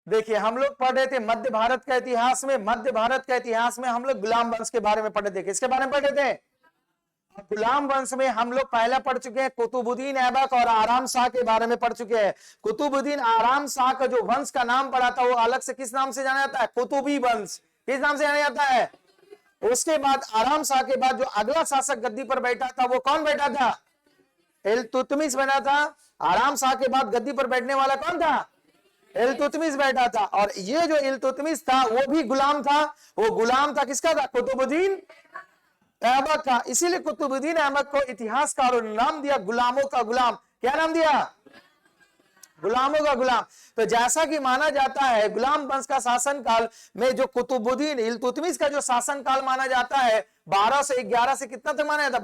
देखिए हम लोग पढ़ रहे थे मध्य भारत का इतिहास में, मध्य भारत का इतिहास में हम लोग गुलाम वंश के बारे में पढ़ रहे थे। किसके बारे में पढ़ रहे थे? गुलाम वंश में हम लोग पहले पढ़ चुके हैं कुतुबुद्दीन ऐबक और आराम शाह के बारे में पढ़ चुके हैं। कुतुबुद्दीन आराम शाह का जो वंश का नाम पड़ा था वो अलग से किस नाम से जाना जाता है? कुतुबी वंश। किस नाम से जाना जाता है? उसके बाद आराम शाह के बाद जो अगला शासक गद्दी पर बैठा था वो कौन बैठा था? इल्तुतमिश बना था। आराम शाह के बाद गद्दी पर बैठने वाला कौन था? इल्तुतमिश बैठा था। और ये जो इल्तुतमिश था वो भी गुलाम था। वो गुलाम था किसका था? कुतुबुद्दीन ऐबक का। इसीलिए कुतुबुद्दीन ऐबक को इतिहासकारों ने नाम दिया गुलामों का गुलाम। क्या नाम दिया? गुलामों का गुलाम। तो जैसा कि माना जाता है गुलाम वंश का शासनकाल में जो कुतुबुद्दीन इल्तुतमिश का जो शासनकाल माना जाता है 1211 से कितना तक माना जाता?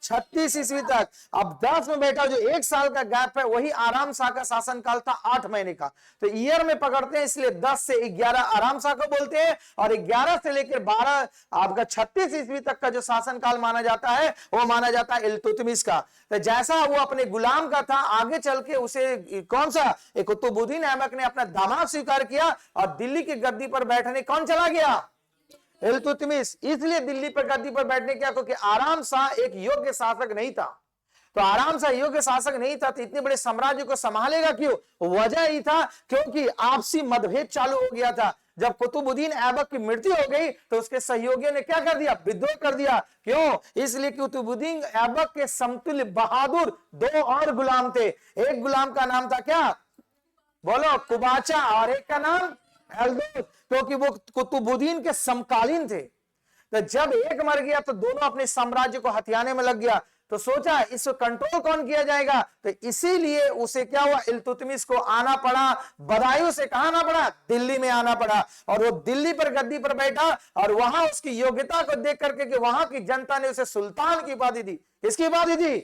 1236 ईस्वी तक। अब 10 में बेटा जो 1 साल का गैप है वही आराम शाह का शासनकाल था 8 महीने का। तो ईयर में पकड़ते हैं इसलिए 10 से 11 आराम शाह को बोलते हैं और 11 से लेकर 12 आपका 36 ईस्वी तक का जो शासनकाल माना जाता है वो माना जाता है इल्तुतमिश का। तो जैसा वो अपने गुलाम का था आगे चल के उसे कौन सा कुतुबुद्दीन ऐबक ने अपना दामाद स्वीकार किया और दिल्ली की गद्दी पर बैठने कौन चला गया? इल्तुतमिश। इसलिए दिल्ली पर गद्दी पर बैठने क्या? क्योंकि आराम शाह एक योग्य शासक नहीं था। तो आराम शाह योग्य शासक नहीं था तो इतने बड़े साम्राज्य को संभालेगा क्यों? वजह ही था क्योंकि आपसी मतभेद चालू हो गया था। जब कुतुबुद्दीन ऐबक की मृत्यु हो गई तो उसके सहयोगियों ने क्या कर दिया? विद्रोह कर दिया। क्यों? इसलिए कुतुबुद्दीन ऐबक के समतुल्य बहादुर 2 और गुलाम थे। एक गुलाम का नाम था क्या? बोलो, कुबाचा। और एक का नाम एल्दोस, क्योंकि वो कुतुबुद्दीन के समकालीन थे। तो जब एक मर गया तो दोनों अपने साम्राज्य को हथियाने में लग गया। तो सोचा इसको कंट्रोल कौन किया जाएगा? तो इसीलिए उसे क्या हुआ? इल्तुतमिश को आना पड़ा। बदायूं से कहां आना पड़ा? दिल्ली में आना पड़ा। और वो दिल्ली पर गद्दी पर बैठा और वहां उसकी योग्यता को देख करके कि वहां की जनता ने उसे सुल्तान की उपाधि दी। किसकी उपाधि दी?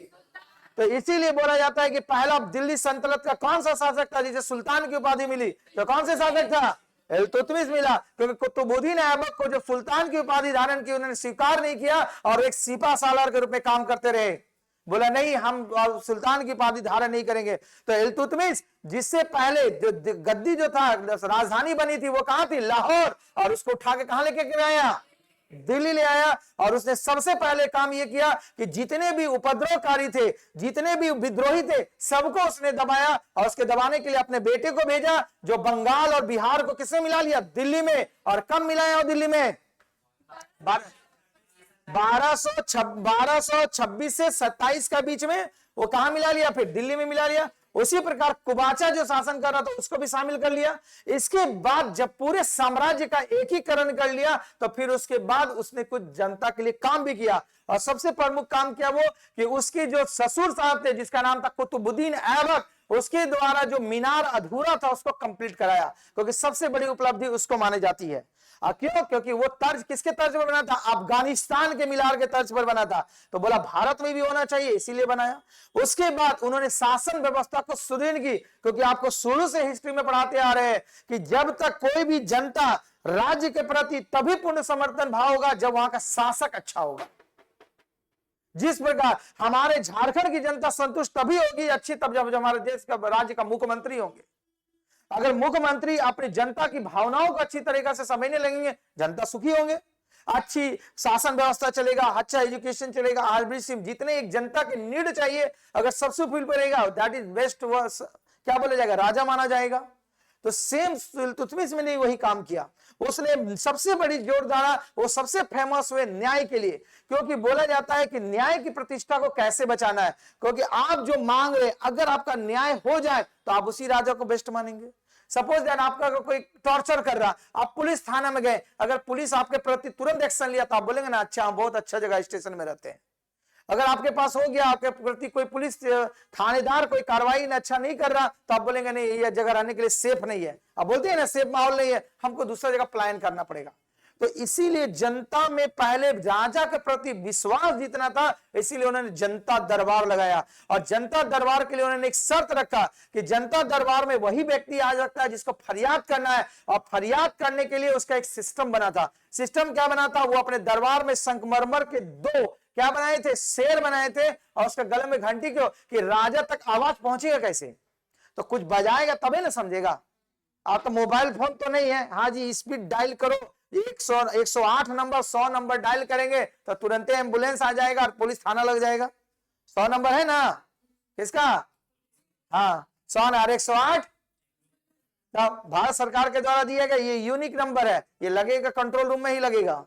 तो इसीलिए बोला जाता है कि पहला दिल्ली सल्तनत का कौन सा शासक था जिसे सुल्तान की उपाधि मिली? तो कौन से शासक था? इल्तुतमिश मिला। क्योंकि कुतुबुद्दीन ऐबक को जो सुल्तान की उपाधि धारण की उन्होंने स्वीकार नहीं किया और एक सिपा सालार के रूप में काम करते रहे। बोला नहीं हम सुल्तान की उपाधि धारण नहीं करेंगे। तो इल्तुतमिश जिससे पहले जो गद्दी जो था राजधानी बनी थी वो कहां थी? लाहौर। और उसको उठा के कहां लेके आया? दिल्ली ले आया। और उसने सबसे पहले काम यह किया कि जितने भी उपद्रवकारी थे, जितने भी विद्रोही थे, सबको उसने दबाया। और उसके दबाने के लिए अपने बेटे को भेजा जो बंगाल और बिहार को किसने मिला लिया? दिल्ली में। और कब मिलाया दिल्ली में? 1226 से 27 का बीच में वो कहां मिला लिया? फिर दिल्ली में मिला लिया। उसी प्रकार कुबाचा जो शासन कर रहा था उसको भी शामिल कर लिया। इसके बाद जब पूरे साम्राज्य का एकीकरण कर लिया तो फिर उसके बाद उसने कुछ जनता के लिए काम भी किया। और सबसे प्रमुख काम किया वो कि उसके जो ससुर साहब थे जिसका नाम था कुतुबुद्दीन ऐबक, उसके द्वारा जो मीनार अधूरा था उसको कंप्लीट कराया। क्योंकि सबसे बड़ी उपलब्धि उसको मानी जाती है। क्यों? क्योंकि वो तर्ज किसके तर्ज पर बना था? अफगानिस्तान के मीनार के तर्ज पर बना था। तो बोला भारत में भी होना चाहिए इसीलिए बनाया। उसके बाद उन्होंने शासन व्यवस्था को सुदृढ़ की। क्योंकि आपको शुरू से हिस्ट्री में पढ़ाते आ रहे हैं कि जब तक कोई भी जनता राज्य के प्रति तभी पूर्ण समर्थन भाव होगा जब वहां का शासक अच्छा होगा। जिस प्रकार हमारे झारखंड की जनता संतुष्ट तभी होगी अच्छी तब जब हमारे देश का राज्य का मुख्यमंत्री होंगे। अगर मुख्यमंत्री अपनी जनता की भावनाओं को अच्छी तरीके से समझने लगेंगे जनता सुखी होंगे, अच्छी शासन व्यवस्था चलेगा, अच्छा एजुकेशन चलेगा। आरबीसी जितने एक जनता के नीड चाहिए अगर सबसे फुल पड़ेगा दैट इज बेस्ट, क्या बोला जाएगा? राजा माना जाएगा। तो सेम इल्तुतमिश ने वही काम किया। उसने सबसे बड़ी जोर डाला, वो सबसे फेमस हुए न्याय के लिए। क्योंकि बोला जाता है कि न्याय की प्रतिष्ठा को कैसे बचाना है। क्योंकि आप जो मांग रहे अगर आपका न्याय हो जाए तो आप उसी राजा को बेस्ट मानेंगे। सपोज दैट आपका कोई टॉर्चर कर रहा, आप पुलिस थाना में गए, अगर पुलिस आपके प्रति तुरंत एक्शन लिया तो आप बोलेंगे ना अच्छा हम बहुत अच्छा जगह स्टेशन में रहते हैं। अगर आपके पास हो गया आपके प्रति कोई पुलिस थानेदार कोई कार्रवाई अच्छा नहीं कर रहा तो आप बोलेंगे नहीं ये जगह रहने के लिए सेफ नहीं है। आप बोलते हैं ना सेफ माहौल नहीं है, हमको दूसरा जगह प्लान करना पड़ेगा। तो इसीलिए जनता में पहले राजा के प्रति विश्वास जितना था इसीलिए उन्होंने जनता दरबार लगाया। और जनता दरबार के लिए उन्होंने एक शर्त रखा कि जनता दरबार में वही व्यक्ति आ सकता है जिसको फरियाद करना है। और फरियाद करने के लिए उसका एक सिस्टम बना था। सिस्टम क्या बना था? वो अपने दरबार में संगमरमर के 2 क्या बनाए थे? शेर बनाए थे। और उसके गले में घंटी क्यों? कि राजा तक आवाज पहुंचेगा कैसे? तो कुछ बजाएगा तभी ना समझेगा। आप तो मोबाइल फोन तो नहीं है, हाँ जी स्पीड डायल करो, 108 नंबर 100 नंबर डायल करेंगे तो तुरंत एम्बुलेंस आ जाएगा और पुलिस थाना लग जाएगा। 100 नंबर है ना किसका, हाँ 100 और 108 भारत सरकार के द्वारा दिया गया, ये यूनिक नंबर है, ये लगेगा कंट्रोल रूम में ही लगेगा।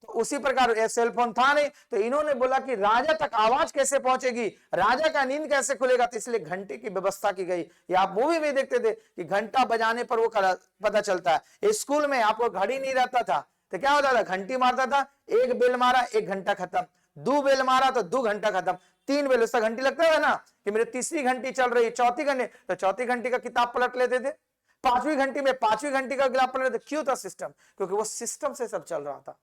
तो उसी प्रकार सेल फोन था नहीं, तो इन्होंने बोला कि राजा तक आवाज कैसे पहुंचेगी, राजा का नींद कैसे खुलेगा, तो इसलिए घंटे की व्यवस्था की गई। ये आप मूवी में देखते थे कि घंटा बजाने पर वो पता चलता है। स्कूल में आपको घड़ी नहीं रहता था तो क्या होता था, घंटी मारता था, एक बेल मारा 1 घंटा खत्म, 2 बेल मारा तो 2 घंटा खत्म, 3 बेल उसका घंटी लगता है ना कि मेरी तीसरी घंटी चल रही है, चौथी घंटी, तो चौथी घंटी का किताब पलट लेते थे, 5वीं घंटी में 5वीं घंटी का किताब पलट लेते। क्यों था सिस्टम, क्योंकि वो सिस्टम से सब चल रहा था।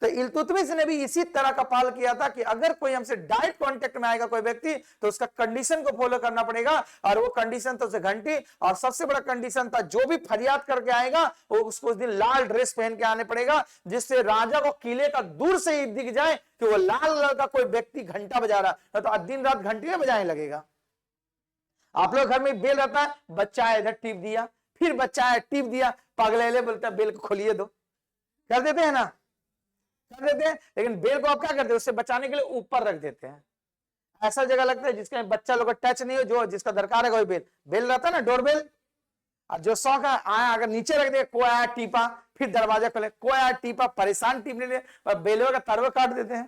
तो इल्तुतमिश ने भी इसी तरह का पाल किया था कि अगर कोई हमसे डायरेक्ट कांटेक्ट में आएगा कोई व्यक्ति तो उसका कंडीशन को फॉलो करना पड़ेगा, और वो कंडीशन तो उसे घंटी, और सबसे बड़ा कंडीशन था जो भी फरियाद करके आएगा वो उसको उस दिन लाल ड्रेस पहन के आने पड़ेगा, जिससे राजा को किले का दूर से ही दिख जाए कि वो लाल कलर का कोई व्यक्ति घंटा बजा रहा, तो दिन रात घंटी में बजाने लगेगा। आप लोग घर में बेल रहता है, बच्चा है इधर टिप दिया, फिर बच्चा है टिप दिया, पगलेले बोलता है बेल को खोलिए दो, कर देते हैं ना, कर देते हैं, लेकिन बेल को आप क्या करते हैं, उससे बचाने के लिए ऊपर रख देते हैं, ऐसा जगह लगता है जिसके बच्चा लोग टच नहीं हो, जो जिसका दरकार है कोई बेल रहता है ना, डोरबेल, और जो शौक है आया अगर नीचे रख दे, कोई आया टीपा, फिर दरवाजा खोले, कोई आया टीपा, परेशान टीपने लिए बेलों का तरवे काट देते हैं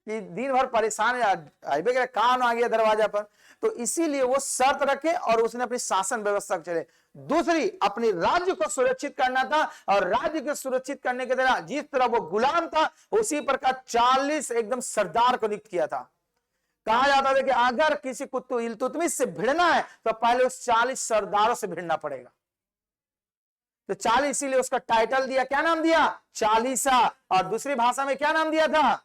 कि दिन भर परेशान है, कान आ गया दरवाजा पर। तो इसीलिए वो शर्त रखे और उसने अपनी शासन व्यवस्था चले। दूसरी, अपने राज्य को सुरक्षित करना था, और राज्य को सुरक्षित करने के तरह जिस तरह वो गुलाम था उसी प्रकार 40 एकदम सरदार को नियुक्त किया था। कहा जाता था कि अगर किसी को इल्तुतमिश से भिड़ना है तो पहले उस 40 सरदारों से भिड़ना पड़ेगा। तो 40 इसीलिए उसका टाइटल दिया, क्या नाम दिया, चालीसा। और दूसरी भाषा में क्या नाम दिया था,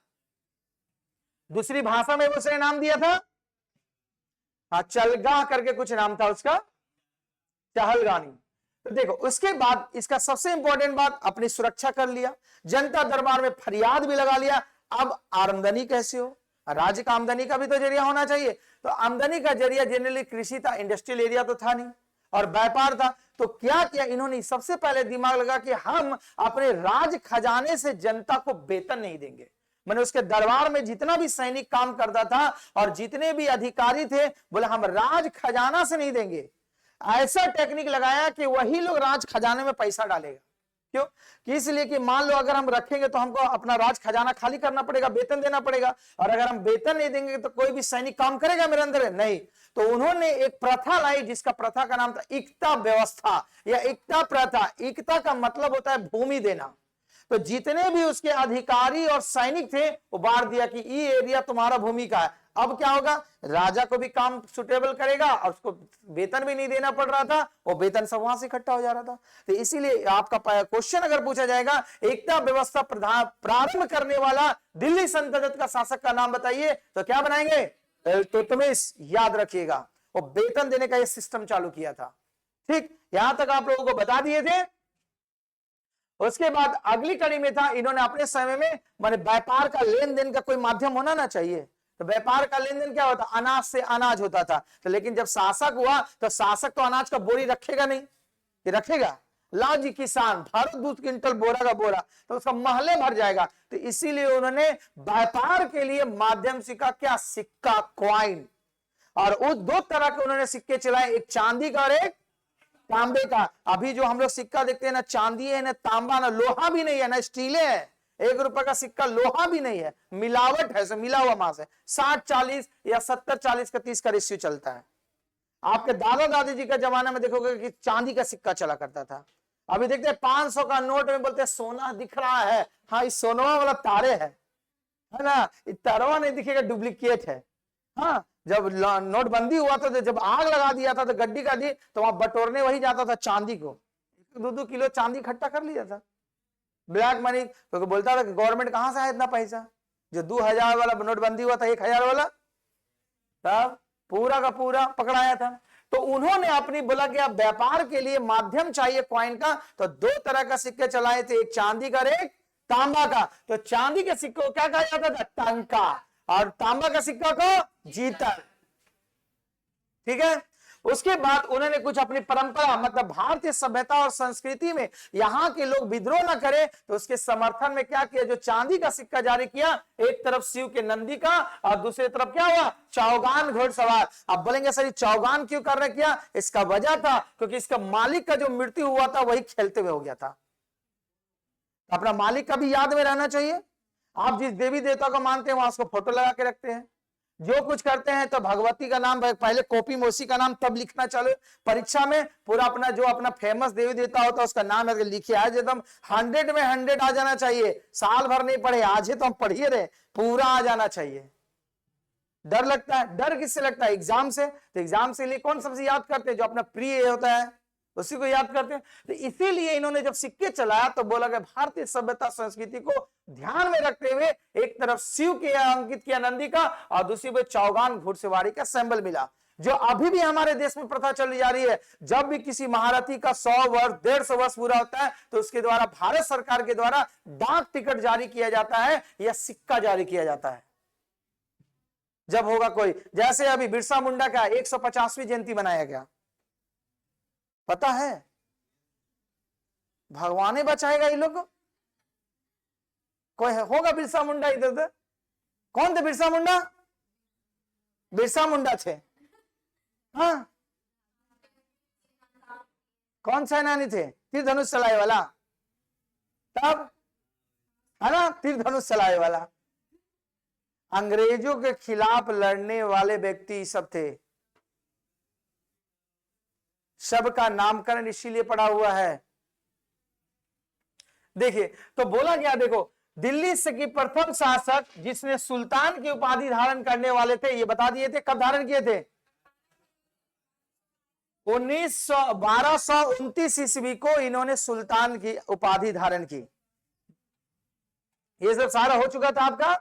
दूसरी भाषा में उसने नाम दिया था, हाँ चलगा करके कुछ नाम था उसका, चहलगानी। तो देखो उसके बाद इसका सबसे इंपॉर्टेंट बात, अपनी सुरक्षा कर लिया, जनता दरबार में फरियाद भी लगा लिया। अब आमदनी कैसे हो, राज्य का आमदनी का भी तो जरिया होना चाहिए। तो आमदनी का जरिया जनरली कृषि था, इंडस्ट्रियल एरिया तो था नहीं, और व्यापार था। तो क्या किया इन्होंने, सबसे पहले दिमाग लगा कि हम अपने राज खजाने से जनता को वेतन नहीं देंगे। मैंने उसके दरबार में जितना भी सैनिक काम करता था और जितने भी अधिकारी थे, बोले हम राज खजाना से नहीं देंगे। ऐसा टेक्निक लगाया कि वही लोग राज खजाने में पैसा डालेगा। क्यों, कि इसलिए कि मान लो अगर हम रखेंगे तो हमको अपना राज खजाना खाली करना पड़ेगा, वेतन देना पड़ेगा, और अगर हम वेतन नहीं देंगे तो कोई भी सैनिक काम करेगा मेरे अंदर, नहीं। तो उन्होंने एक प्रथा लाई जिसका प्रथा का नाम था इक्ता व्यवस्था या इक्ता प्रथा। इक्ता का मतलब होता है भूमि देना। तो जितने भी उसके अधिकारी और सैनिक थे वो बांट दिया कि ये एरिया तुम्हारा भूमि का है। अब क्या होगा, राजा को भी काम सुटेबल करेगा और उसको वेतन भी नहीं देना पड़ रहा था, वो वेतन सब वहां से इकट्ठा हो जा रहा था। तो इसीलिए आपका क्वेश्चन अगर पूछा जाएगा एकता व्यवस्था प्रारंभ करने वाला दिल्ली सल्तनत का शासक का नाम बताइए, तो क्या बनाएंगे, इल्तुतमिश। याद रखिएगा, वो वेतन देने का ये सिस्टम चालू किया था। ठीक, यहां तक आप लोगों को बता दिए थे। उसके बाद अगली कड़ी में था, इन्होंने अपने समय में माने व्यापार का लेन देन का कोई माध्यम होना ना चाहिए। तो व्यापार का लेन देन क्या होता, अनाज से अनाज होता था। तो लेकिन जब शासक हुआ तो शासक तो अनाज का बोरी रखेगा नहीं, कि रखेगा, लाओ जी किसान भरो 2 क्विंटल बोरा का बोरा, तो उसका महले भर जाएगा। तो इसीलिए उन्होंने व्यापार के लिए माध्यम सीखा, क्या, सिक्का, क्वाइन। और उस 2 तरह के उन्होंने सिक्के चलाए, एक चांदी का और एक तांबे का। अभी जो हम लोग सिक्का देखते हैं ना चांदी है ना तांबा, ना लोहा भी नहीं है ना स्टीले है। 1 रुपए का सिक्का लोहा भी नहीं है, मिलावट है, मिला हुआ मांस है। 60-40 या 70-40 का 30 का रेशियो चलता है। आपके दादा दादी जी का जमाना में देखोगे कि चांदी का सिक्का चला करता था। अभी देखते हैं 500 का नोट में बोलते हैं सोना दिख रहा है, हाँ इस सोनवा वाला तारे है ना, तारवा नहीं दिखेगा, डुप्लीकेट है। हाँ, जब नोटबंदी हुआ था तो जब आग लगा दिया था तो गड्डी का दी तो वहां बटोरने वही जाता था चांदी को, 2-2 किलो चांदी इकट्ठा कर लिया था, ब्लैक मनी। तो बोलता था कि गवर्नमेंट कहां से है इतना पैसा, जो 2000 वाला नोटबंदी हुआ था 1000 वाला तब पूरा का पूरा पकड़ाया था। तो उन्होंने अपनी बोला कि अब व्यापार के लिए माध्यम चाहिए क्वाइन का, तो 2 तरह का सिक्के चलाए थे, एक चांदी का एक तांबा का। तो चांदी के सिक्के को क्या कहा जाता था, टंका, और तांबा का सिक्का को जीतल। ठीक है, उसके बाद उन्होंने कुछ अपनी परंपरा मतलब भारतीय सभ्यता और संस्कृति में यहाँ के लोग विद्रोह न करें, तो उसके समर्थन में क्या किया, जो चांदी का सिक्का जारी किया, एक तरफ शिव के नंदी का और दूसरी तरफ क्या हुआ, चौगान घोड़सवार। अब बोलेंगे सर चौगान क्यों कर रहे, किया, इसका वजह था क्योंकि इसका मालिक का जो मृत्यु हुआ था वही खेलते हुए हो गया था। अपना मालिक का भी याद में रहना चाहिए। आप जिस देवी देवता को मानते हैं वहां उसको फोटो लगा के रखते हैं, जो कुछ करते हैं तो भगवती का नाम पहले कॉपी में उसी का नाम तब लिखना चलो, परीक्षा में पूरा अपना जो अपना फेमस देवी देवता होता है उसका नाम लिखे आज एकदम 100 में 100 आ जाना चाहिए। साल भर नहीं पढ़े, आज ही तो हम पढ़िए रहे, पूरा आ जाना चाहिए। डर लगता है, डर किससे लगता है, एग्जाम से। तो एग्जाम से लिए कौन सबसे याद करते हैं, जो अपना प्रिय होता है उसी को याद करते हैं। तो इसीलिए इन्होंने जब सिक्के चलाया तो बोला कि भारतीय सभ्यता संस्कृति को ध्यान में रखते हुए एक तरफ शिव के अंकित किया नंदी का और दूसरी तरफ चौगान घुड़सवारी का सिंबल मिला, जो अभी भी हमारे देश में प्रथा चली जा रही है। जब भी किसी महारथी का 100 वर्ष 150 वर्ष पूरा होता है तो उसके द्वारा भारत सरकार के द्वारा डाक टिकट जारी किया जाता है या सिक्का जारी किया जाता है। जब होगा कोई, जैसे अभी बिरसा मुंडा का 150वीं जयंती मनाया गया, पता है, भगवान ही बचाएगा ये लोग। कोई होगा बिरसा मुंडा इधर उधर, कौन थे बिरसा मुंडा, बिरसा मुंडा थे, हाँ, कौन सेनानी थे, तीर धनुष चलाए वाला, तब है ना, तीर धनुष चलाए वाला। अंग्रेजों के खिलाफ लड़ने वाले व्यक्ति सब थे, सबका नामकरण इसीलिए पड़ा हुआ है। देखिए तो बोला गया, देखो दिल्ली से की प्रथम शासक जिसने सुल्तान की उपाधि धारण करने वाले थे, ये बता दिए थे कब धारण किए थे, 1229 ईस्वी को इन्होंने सुल्तान की उपाधि धारण की। ये सब सारा हो चुका था आपका,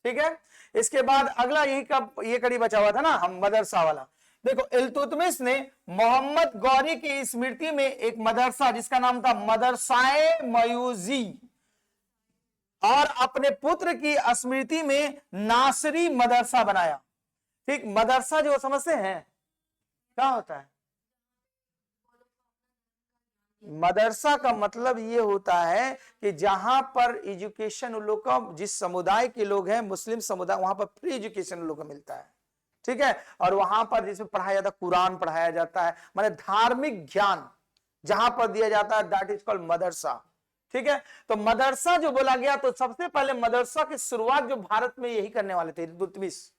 ठीक है। इसके बाद अगला यही का ये कड़ी बचा हुआ था ना, हम मदरसा वाला। देखो इल्तुतमिश ने मोहम्मद गौरी की स्मृति में एक मदरसा जिसका नाम था मदरसाए मयूजी, और अपने पुत्र की स्मृति में नासरी मदरसा बनाया। ठीक, मदरसा जो समझते हैं क्या होता है, मदरसा का मतलब ये होता है कि जहां पर एजुकेशन उन लोग का, जिस समुदाय के लोग हैं मुस्लिम समुदाय, वहां पर फ्री एजुकेशन उन लोग को मिलता है, ठीक है। और वहां पर जिसमें पढ़ाया जाता है, कुरान पढ़ाया जाता है, माने धार्मिक ज्ञान जहां पर दिया जाता है, दैट इज कॉल्ड मदरसा, ठीक है। तो मदरसा जो बोला गया, तो सबसे पहले मदरसा की शुरुआत जो भारत में यही करने वाले थे इल्तुतमिश,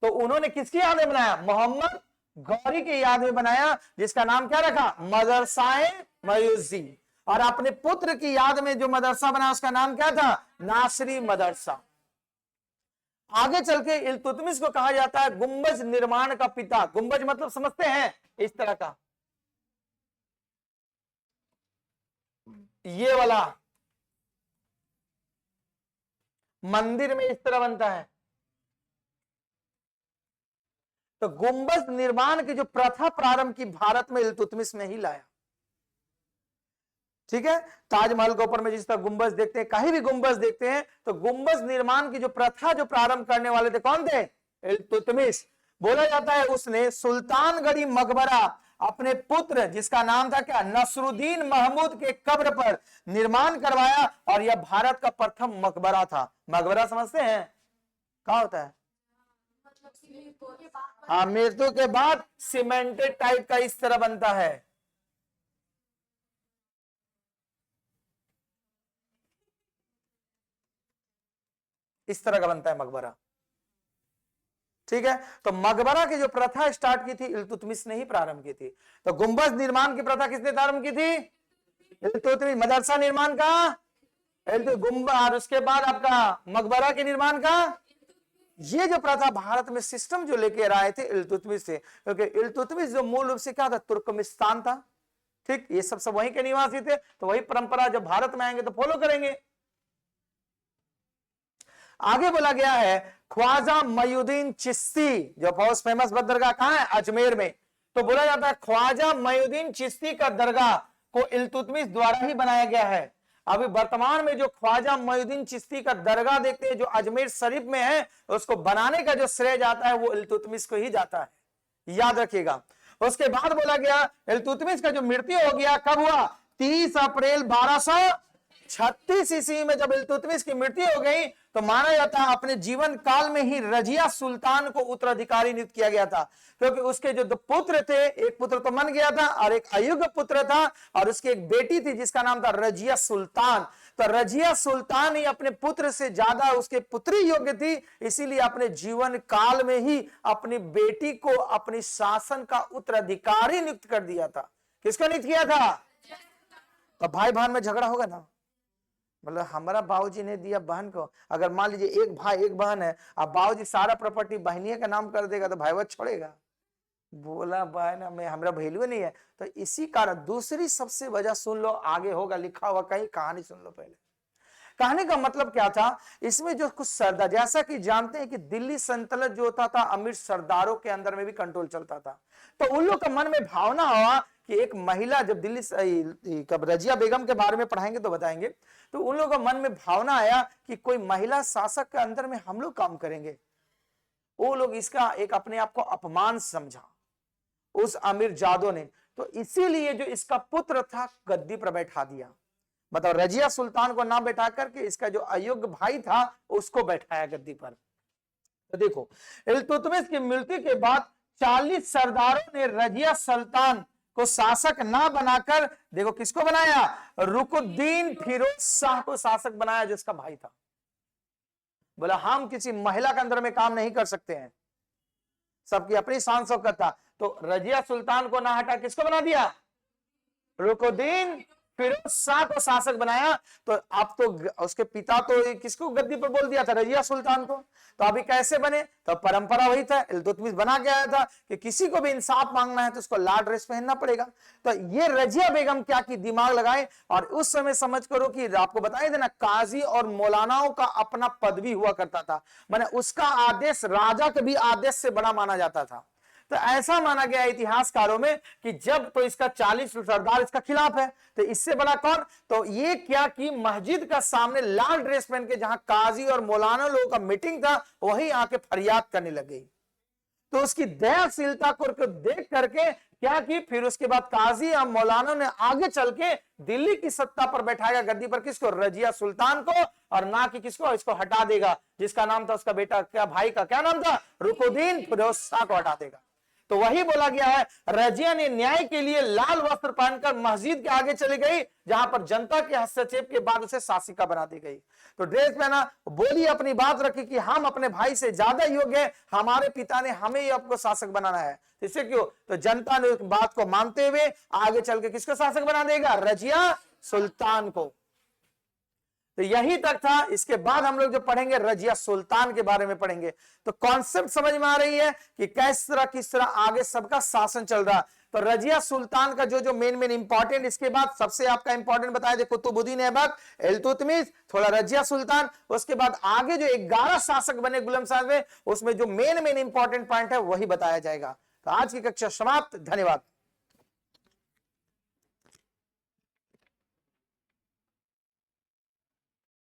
तो उन्होंने किसकी याद में बनाया, मोहम्मद गौरी की याद में बनाया, जिसका नाम क्या रखा, मदरसाए मयूजी। और अपने पुत्र की याद में जो मदरसा बनाया उसका नाम क्या था, नासरी मदरसा। आगे चल के इल्तुतमिश को कहा जाता है गुंबज निर्माण का पिता। गुंबज मतलब समझते हैं, इस तरह का, ये वाला मंदिर में इस तरह बनता है। तो गुंबज निर्माण की जो प्रथा प्रारंभ की भारत में इल्तुतमिश ने ही लाया, ठीक है। ताजमहल के ऊपर में जिस तरह गुंबज देखते हैं, कहीं भी गुंबज देखते हैं, तो गुंबज निर्माण की जो प्रथा जो प्रारंभ करने वाले थे कौन थे, इल्तुतमिश। बोला जाता है उसने सुल्तानगढ़ी मकबरा अपने पुत्र जिसका नाम था क्या, नसरुद्दीन महमूद के कब्र पर निर्माण करवाया, और यह भारत का प्रथम मकबरा था। मकबरा समझते हैं क्या होता है, हाँ, मृत्यु के बाद सीमेंटेड टाइप का इस तरह बनता है, इस तरह का बनता है मकबरा, ठीक है। तो मकबरा की जो प्रथा स्टार्ट की थी इल्तुतमिश ने ही प्रारंभ की थी। तो गुंबज निर्माण की प्रथा किसने प्रारंभ की थी, इल्तुतमिश। मदरसा निर्माण का गुंबज, उसके बाद आपका मकबरा के निर्माण का, ये जो प्रथा भारत में सिस्टम जो लेके आए थे इल्तुतमिश से, क्योंकि इल्तुतमिश जो मूल रूप से क्या था, तुर्कमिस्तान था, ठीक। ये सब वहीं के निवासी थे, तो वही परंपरा जब भारत में आएंगे तो फॉलो करेंगे। आगे बोला गया है ख्वाजा मयूद्दीन चिश्ती, जो बहुत फेमस दरगाह कहां है, अजमेर में। तो बोला जाता है ख्वाजा मयूद्दीन चिश्ती का दरगाह को इल्तुतमिश द्वारा ही बनाया गया है। अभी वर्तमान में जो ख्वाजा मयूद्दीन चिश्ती का दरगाह देखते हैं जो अजमेर शरीफ में है, उसको बनाने का जो श्रेय जाता है वो इल्तुतमिश को ही जाता है, याद रखिएगा। उसके बाद बोला गया इल्तुतमिश का जो मृत्यु हो गया कब हुआ? 30 अप्रैल 1236 ईस्वी में जब इल्तुतमिश की मृत्यु हो गई तो माना जाता है अपने जीवन काल में ही रजिया सुल्तान को उत्तराधिकारी नियुक्त किया गया था, क्योंकि उसके जो दो पुत्र थे, एक पुत्र तो मन गया था और एक अयुग्म पुत्र था, और उसकी एक बेटी थी जिसका नाम था रजिया सुल्तान। तो रजिया सुल्तान ही अपने पुत्र से ज्यादा उसके पुत्री योग्य थी, इसीलिए अपने जीवन काल में ही अपनी बेटी को अपनी शासन का उत्तराधिकारी नियुक्त कर दिया था। किसको नियुक्त किया था? तो भाई बहन में झगड़ा होगा ना, मतलब हमारा बाबूजी ने दिया बहन को, अगर मान लीजिए एक भाई एक बहन है, अब बाबूजी सारा प्रॉपर्टी बहनिया का नाम कर देगा तो भाई वो छोड़ेगा, बोला बहन में हमारा वैल्यू नहीं है। तो इसी कारण दूसरी सबसे वजह सुन लो, आगे होगा लिखा हुआ, कहीं कहानी सुन लो पहले। कहानी का मतलब क्या था, इसमें जो कुछ सरदार, जैसा कि जानते हैं कि दिल्ली सल्तनत जो होता था अमीर सरदारों के अंदर में भी कंट्रोल चलता था, तो उन लोग के मन में भावना हुआ कि एक महिला, जब दिल्ली कब रजिया बेगम के बारे में पढ़ाएंगे तो बताएंगे, तो उन लोगों के मन में भावना आया कि कोई महिला शासक के अंदर में हम लोग काम करेंगे। वो लोग इसका एक अपने आप को अपमान समझा उस अमीर जादों ने, तो इसीलिए जो इसका पुत्र था गद्दी पर बैठा दिया, मतलब रजिया सुल्तान को ना बैठा करके इसका जो अयोग्य भाई था उसको बैठाया गद्दी पर। तो देखो इल्तुतमिश की मृत्यु के बाद 40 सरदारों ने रजिया सुल्तान को शासक ना बनाकर देखो किसको बनाया? रुकुद्दीन फिरोज शाह को शासक बनाया, जिसका भाई था। बोला हम किसी महिला के अंदर में काम नहीं कर सकते हैं, सबकी अपनी शान शौकत था। तो रजिया सुल्तान को ना हटा किसको बना दिया? रुकुद्दीन फिरोज शाह को शासक बनाया। तो अब तो उसके पिता तो किसको गद्दी पर बोल दिया था? रजिया सुल्तान को। तो अभी कैसे बने? तो परंपरा वही था, इल्तुतमिश बना के आया था कि किसी को भी इंसाफ मांगना है तो उसको लाल ड्रेस पहनना पड़ेगा। तो ये रजिया बेगम क्या की दिमाग लगाए, और उस समय समझ करो कि आपको बताया था ना, काजी और मौलानाओं का अपना पद भी हुआ करता था, माने उसका आदेश राजा के भी आदेश से बड़ा माना जाता था। तो ऐसा माना गया इतिहासकारों में कि जब तो इसका 40 सरदार इसका खिलाफ है, तो इससे बड़ा कौन? तो ये क्या कि मस्जिद का सामने लाल ड्रेस पहन के जहां काजी और मौलाना लोगों का मीटिंग था वहीं आके फरियाद करने लग गई। तो उसकी दयाशीलता को देख करके क्या कि फिर उसके बाद काजी और मौलाना ने आगे चल के दिल्ली की सत्ता पर बैठाया गद्दी पर किसको? रजिया सुल्तान को, और ना कि किसको? इसको हटा देगा जिसका नाम था उसका बेटा, क्या भाई का क्या नाम था? रुकुद्दीन फिरोज शाह को हटा देगा। तो वही बोला गया है, रजिया ने न्याय के लिए लाल वस्त्र पहनकर मस्जिद के आगे चली गई, जहां पर जनता के हस्तक्षेप के बाद उसे शासिका बना दी गई। तो ड्रेस पहना, बोली, अपनी बात रखी कि हम अपने भाई से ज्यादा योग्य हैं, हमारे पिता ने हमें ही आपको शासक बनाना है। इससे क्यों? तो जनता ने उस बात को मानते हुए आगे चल के किसको शासक बना देगा? रजिया सुल्तान को। तो यही तक था। इसके बाद हम लोग जो पढ़ेंगे रजिया सुल्तान के बारे में पढ़ेंगे, तो कॉन्सेप्ट समझ में आ रही है कि किस तरह आगे सबका शासन चल रहा। तो रजिया सुल्तान का जो मेन इंपॉर्टेंट, इसके बाद सबसे आपका इंपॉर्टेंट बताया थे कुतुबुद्दीन ऐबक, इल्तुतमिश, थोड़ा रजिया सुल्तान, उसके बाद आगे जो 11 शासक बने गुलाम साहब में, उसमें जो मेन इंपॉर्टेंट पॉइंट है वही बताया जाएगा। तो आज की कक्षा समाप्त। धन्यवाद।